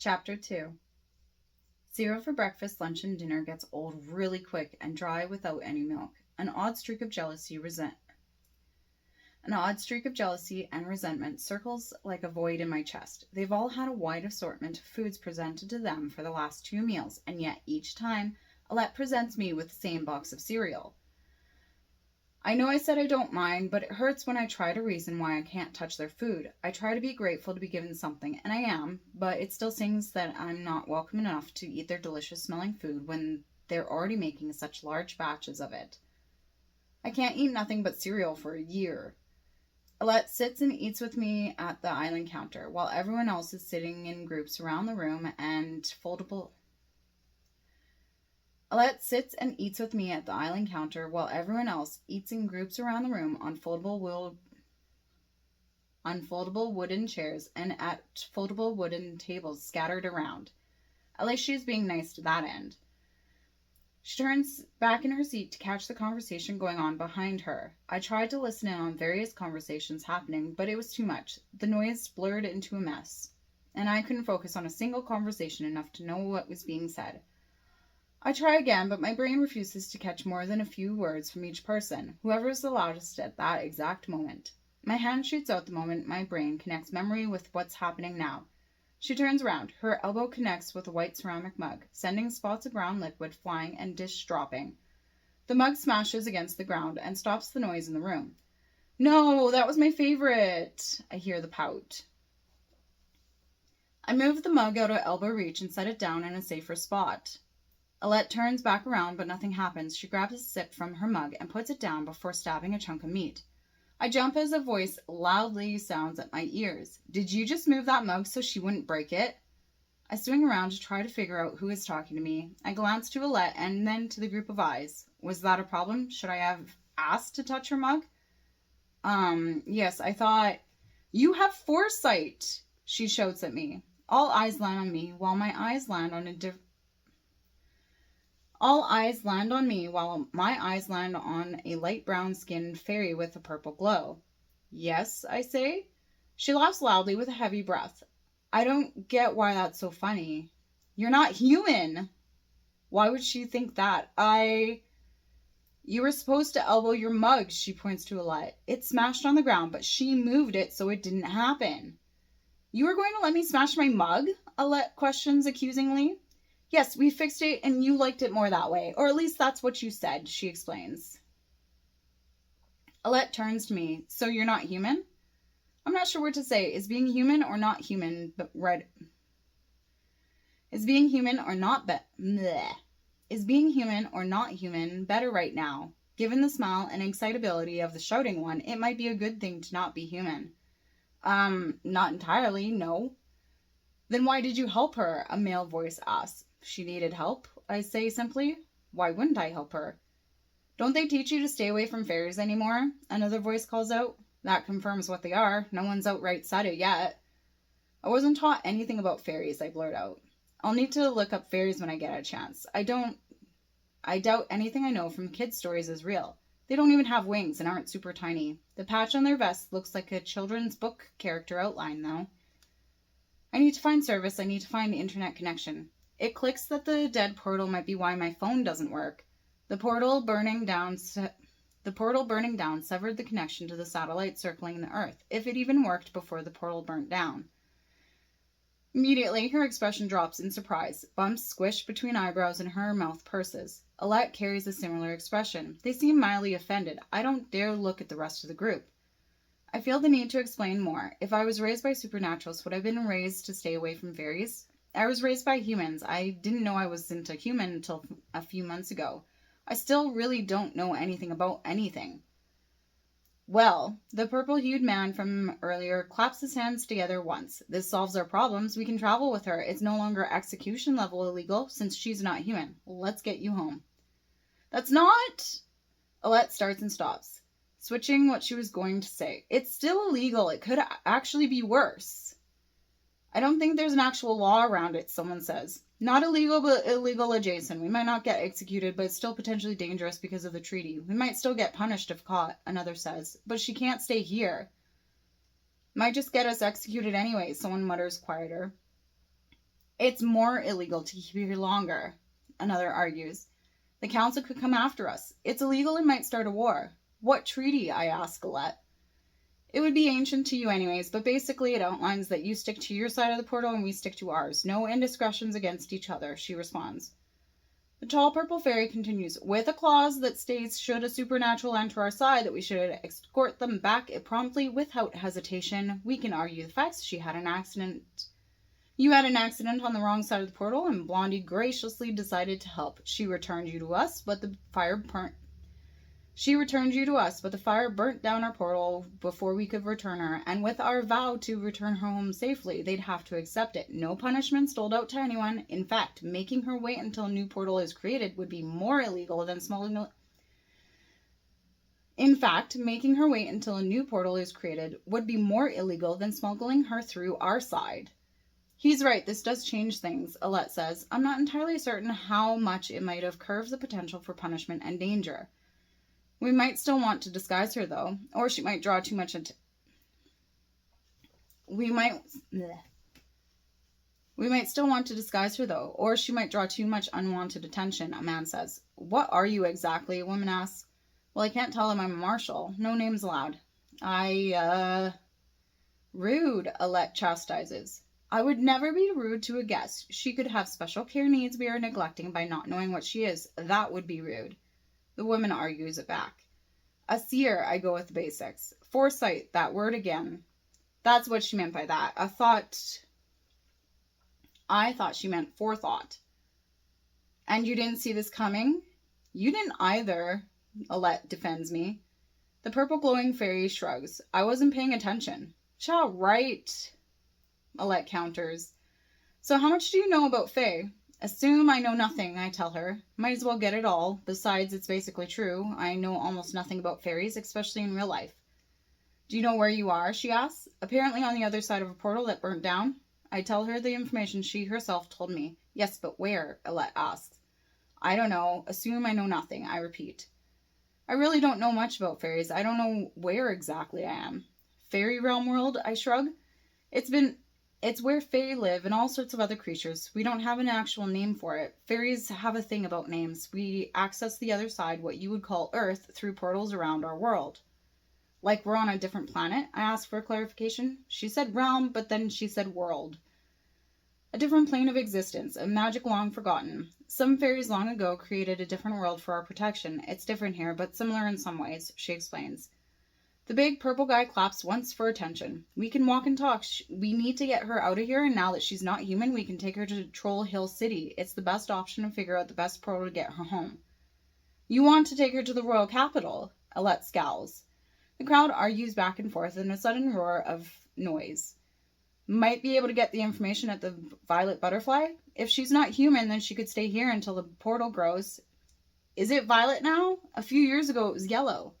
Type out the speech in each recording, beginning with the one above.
Chapter 2. Cereal for breakfast, lunch, and dinner gets old really quick and dry without any milk. An odd streak of jealousy and resentment circles like a void in my chest. They've all had a wide assortment of foods presented to them for the last 2 meals, and yet each time Alette presents me with the same box of cereal. I know I said I don't mind, but it hurts when I try to reason why I can't touch their food. I try to be grateful to be given something, and I am, but it still stings that I'm not welcome enough to eat their delicious smelling food when they're already making such large batches of it. I can't eat nothing but cereal for a year. Alette sits and eats with me at the island counter, while everyone else is sitting in groups around the room and Alette sits and eats with me at the island counter while everyone else eats in groups around the room on foldable wooden chairs and at foldable wooden tables scattered around. At least she's being nice to that end. She turns back in her seat to catch the conversation going on behind her. I tried to listen in on various conversations happening, but it was too much. The noise blurred into a mess, and I couldn't focus on a single conversation enough to know what was being said. I try again, but my brain refuses to catch more than a few words from each person, whoever is the loudest at that exact moment. My hand shoots out the moment my brain connects memory with what's happening now. She turns around. Her elbow connects with a white ceramic mug, sending spots of brown liquid flying and dish dropping. The mug smashes against the ground and stops the noise in the room. "No, that was my favorite," I hear the pout. I move the mug out of elbow reach and set it down in a safer spot. Alette turns back around, but nothing happens. She grabs a sip from her mug and puts it down before stabbing a chunk of meat. I jump as a voice loudly sounds at my ears. "Did you just move that mug so she wouldn't break it?" I swing around to try to figure out who is talking to me. I glance to Alette and then to the group of eyes. Was that a problem? Should I have asked to touch her mug? Yes, I thought... "You have foresight!" she shouts at me. All eyes land on me while my eyes land on a light brown-skinned fairy with a purple glow. "Yes," I say. She laughs loudly with a heavy breath. I don't get why that's so funny. "You're not human!" Why would she think that? You were supposed to elbow your mug," she points to Alette. "It smashed on the ground, but she moved it so it didn't happen." "You were going to let me smash my mug?" Alette questions accusingly. "Yes, we fixed it and you liked it more that way. Or at least that's what you said," she explains. Alette turns to me. "So you're not human?" I'm not sure what to say. Is being human or not human better right now? Given the smile and excitability of the shouting one, it might be a good thing to not be human. Not entirely, no." "Then why did you help her?" a male voice asks. "She needed help," I say simply. "Why wouldn't I help her?" "Don't they teach you to stay away from fairies anymore?" another voice calls out. "That confirms what they are. No one's outright said it yet." "I wasn't taught anything about fairies," I blurt out. "I'll need to look up fairies when I get a chance. I doubt anything I know from kids' stories is real. They don't even have wings and aren't super tiny. The patch on their vest looks like a children's book character outline, though. I need to find service. I need to find the internet connection. It clicks that the dead portal might be why my phone doesn't work. The portal burning down severed the connection to the satellite circling the Earth, if it even worked before the portal burnt down. Immediately, her expression drops in surprise. Bumps squish between eyebrows and her mouth purses. Alette carries a similar expression. They seem mildly offended. I don't dare look at the rest of the group. I feel the need to explain more. If I was raised by supernaturals, would I have been raised to stay away from fairies? I was raised by humans. I didn't know I wasn't a human until a few months ago. I still really don't know anything about anything. Well, the purple-hued man from earlier claps his hands together once. This solves our problems. We can travel with her. It's no longer execution level illegal since she's not human. Let's get you home. That's not... Alette starts and stops, switching what she was going to say. It's still illegal. It could actually be worse. I don't think there's an actual law around it, someone says. Not illegal, but illegal adjacent. We might not get executed, but it's still potentially dangerous because of the treaty. We might still get punished if caught, another says. But she can't stay here. Might just get us executed anyway, someone mutters quieter. It's more illegal to keep you here longer, another argues. The council could come after us. It's illegal and might start a war. What treaty? I ask Alette. It would be ancient to you anyways, but basically it outlines that you stick to your side of the portal and we stick to ours. No indiscretions against each other, she responds. The tall purple fairy continues, with a clause that states should a supernatural enter our side that we should escort them back promptly without hesitation. We can argue the facts. You had an accident on the wrong side of the portal and Blondie graciously decided to help. She returned you to us, but the fire burnt down our portal before we could return her, and with our vow to return her home safely, they'd have to accept it. No punishments doled out to anyone. In fact, making her wait until a new portal is created would be more illegal than smuggling her through our side. He's right, this does change things, Alette says. I'm not entirely certain how much it might have curved the potential for punishment and danger. We might still want to disguise her, though, or she might draw too much attention. We might still want to disguise her, though, or she might draw too much unwanted attention, a man says. What are you exactly? A woman asks. Well, I can't tell him I'm a marshal. No names allowed. Rude, Alette chastises. I would never be rude to a guest. She could have special care needs we are neglecting by not knowing what she is. That would be rude. The woman argues it back. A seer, I go with the basics. Foresight, that word again. That's what she meant by that. I thought she meant forethought. And you didn't see this coming? You didn't either, Alette defends me. The purple glowing fairy shrugs. I wasn't paying attention. Cha, right, Alette counters. So how much do you know about Fae? Assume I know nothing, I tell her. Might as well get it all. Besides, it's basically true. I know almost nothing about fairies, especially in real life. Do you know where you are? She asks. Apparently on the other side of a portal that burnt down. I tell her the information she herself told me. Yes, but where? Alette asks. I don't know. Assume I know nothing, I repeat. I really don't know much about fairies. I don't know where exactly I am. Fairy realm world? I shrug. It's where fae live and all sorts of other creatures. We don't have an actual name for it. Fairies have a thing about names. We access the other side, what you would call Earth, through portals around our world. Like we're on a different planet? I asked for clarification. She said realm, but then she said world. A different plane of existence, a magic long forgotten. Some fairies long ago created a different world for our protection. It's different here, but similar in some ways, she explains. The big purple guy claps once for attention. We can walk and talk. We need to get her out of here, and now that she's not human, we can take her to Troll Hill City. It's the best option to figure out the best portal to get her home. You want to take her to the royal capital? Alette scowls. The crowd argues back and forth in a sudden roar of noise. Might be able to get the information at the Violet Butterfly? If she's not human, then she could stay here until the portal grows. Is it violet now? A few years ago it was yellow.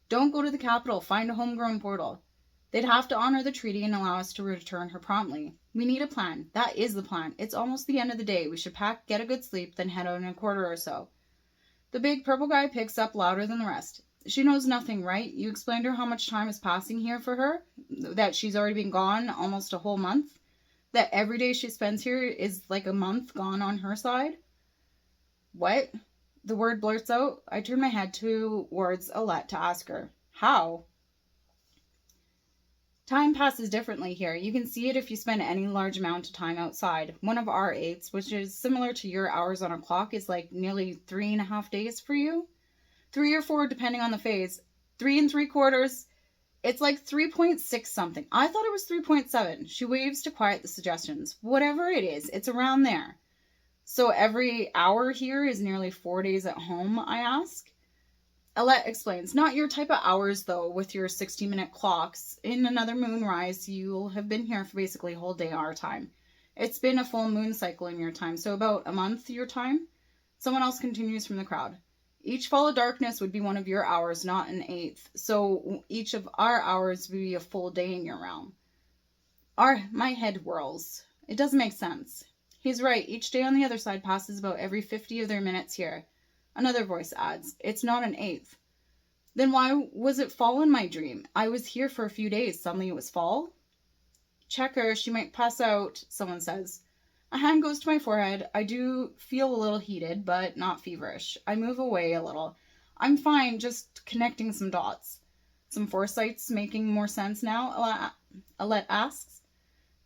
Don't go to the capital. Find a homegrown portal. They'd have to honor the treaty and allow us to return her promptly. We need a plan. That is the plan. It's almost the end of the day. We should pack, get a good sleep, then head out in a quarter or so. The big purple guy picks up louder than the rest. She knows nothing, right? You explained to her how much time is passing here for her? That she's already been gone almost a whole month? That every day she spends here is like a month gone on her side? What? The word blurts out. I turn my head towards Alette to ask her. How? Time passes differently here. You can see it if you spend any large amount of time outside. One of our 8s, which is similar to your hours on a clock, is like nearly 3.5 days for you. 3 or 4 depending on the phase. 3 3/4. It's like 3.6 something. I thought it was 3.7. She waves to quiet the suggestions. Whatever it is, it's around there. So every hour here is nearly 4 days at home, I ask. Alette explains. Not your type of hours, though, with your 60-minute clocks. In another moonrise, you'll have been here for basically a whole day our time. It's been a full moon cycle in your time, so about a month your time. Someone else continues from the crowd. Each fall of darkness would be one of your hours, not an 8th. So each of our hours would be a full day in your realm. My head whirls. It doesn't make sense. He's right. Each day on the other side passes about every 50 of their minutes here. Another voice adds, it's not an 8th. Then why was it fall in my dream? I was here for a few days. Suddenly it was fall? Check her. She might pass out, someone says. A hand goes to my forehead. I do feel a little heated, but not feverish. I move away a little. I'm fine, just connecting some dots. Some foresight's making more sense now? Alette asks.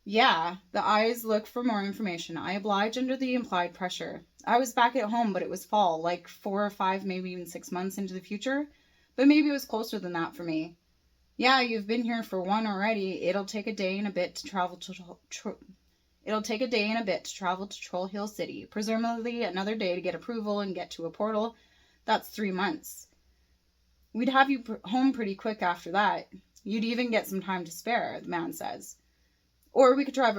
Yeah, the eyes look for more information. I oblige under the implied pressure. I was back at home, but it was fall, like 4 or 5, maybe even 6 months into the future. But maybe it was closer than that for me. Yeah, you've been here for one already. It'll take a day and a bit to travel to Troll Hill City. Presumably another day to get approval and get to a portal. That's 3 months. We'd have you home pretty quick after that. You'd even get some time to spare, the man says. Or we could try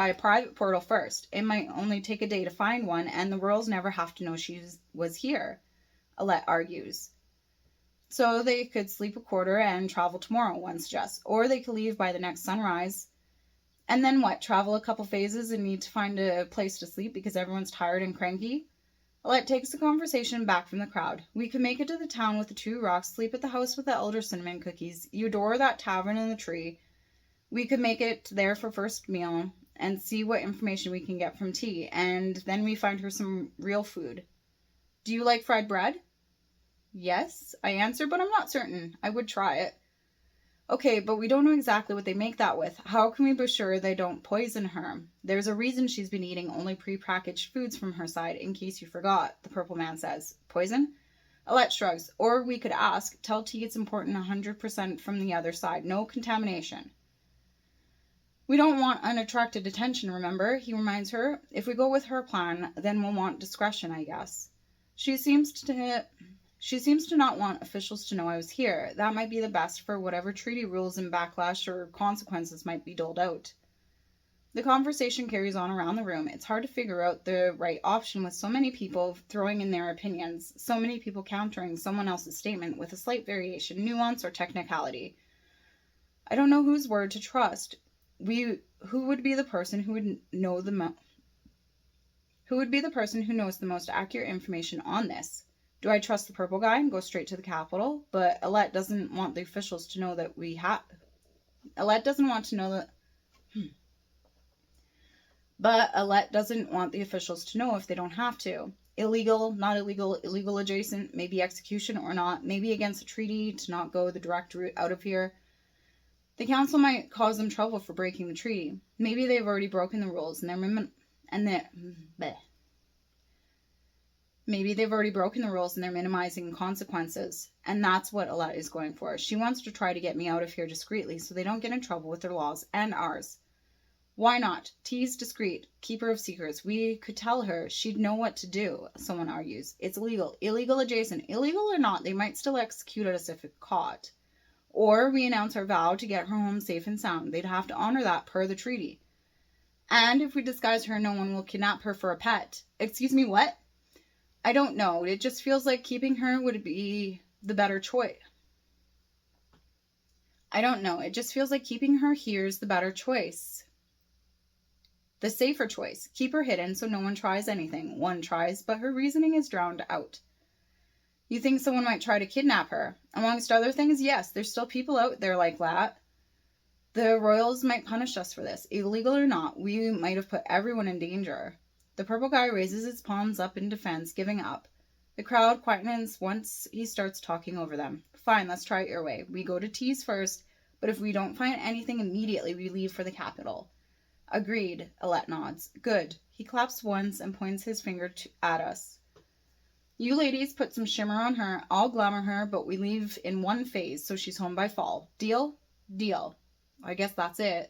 a private portal first. It might only take a day to find one, and the Royals never have to know she was here, Alette argues. So they could sleep a quarter and travel tomorrow, one suggests. Or they could leave by the next sunrise. And then what, travel a couple phases and need to find a place to sleep because everyone's tired and cranky? Alette takes the conversation back from the crowd. We could make it to the town with the 2 rocks, sleep at the house with the elder cinnamon cookies. You adore that tavern in the tree. We could make it there for first meal and see what information we can get from T, and then we find her some real food. Do you like fried bread? Yes, I answer, but I'm not certain. I would try it. Okay, but we don't know exactly what they make that with. How can we be sure they don't poison her? There's a reason she's been eating only pre-packaged foods from her side, in case you forgot, the purple man says. Poison? Alette shrugs. Or we could ask, tell T it's important 100% from the other side. No contamination. We don't want unattracted attention, remember? He reminds her. If we go with her plan, then we'll want discretion, I guess. She seems to not want officials to know I was here. That might be the best for whatever treaty rules and backlash or consequences might be doled out. The conversation carries on around the room. It's hard to figure out the right option with so many people throwing in their opinions, so many people countering someone else's statement with a slight variation, nuance, or technicality. I don't know whose word to trust. Who would be the person who would know the most accurate information on this? Do I trust the purple guy and go straight to the capital? But Alette doesn't want the officials to know that we have. Alette doesn't want to know that. But Alette doesn't want the officials to know if they don't have to. Illegal, not illegal, illegal adjacent, maybe execution or not, maybe against a treaty to not go the direct route out of here. The council might cause them trouble for breaking the treaty. Maybe they've already broken the rules Maybe they've already broken the rules and they're minimizing consequences. And that's what Alette is going for. She wants to try to get me out of here discreetly so they don't get in trouble with their laws and ours. Why not? T's discreet, keeper of secrets. We could tell her. She'd know what to do, someone argues. It's illegal. Illegal adjacent. Illegal or not, they might still execute us if caught. Or we announce our vow to get her home safe and sound. They'd have to honor that per the treaty. And if we disguise her, no one will kidnap her for a pet. Excuse me, what? I don't know. It just feels like keeping her would be the better choice. I don't know. It just feels like keeping her here's the better choice. The safer choice. Keep her hidden so no one tries anything. One tries, but her reasoning is drowned out. You think someone might try to kidnap her? Amongst other things, yes. There's still people out there like that. The Royals might punish us for this. Illegal or not, we might have put everyone in danger. The purple guy raises his palms up in defense, giving up. The crowd quietens once he starts talking over them. Fine, let's try it your way. We go to T's first, but if we don't find anything immediately, we leave for the capital. Agreed, Alette nods. Good. He claps once and points his finger at us. You ladies put some shimmer on her. I'll glamour her, but we leave in one phase, so she's home by fall. Deal? Deal. I guess that's it.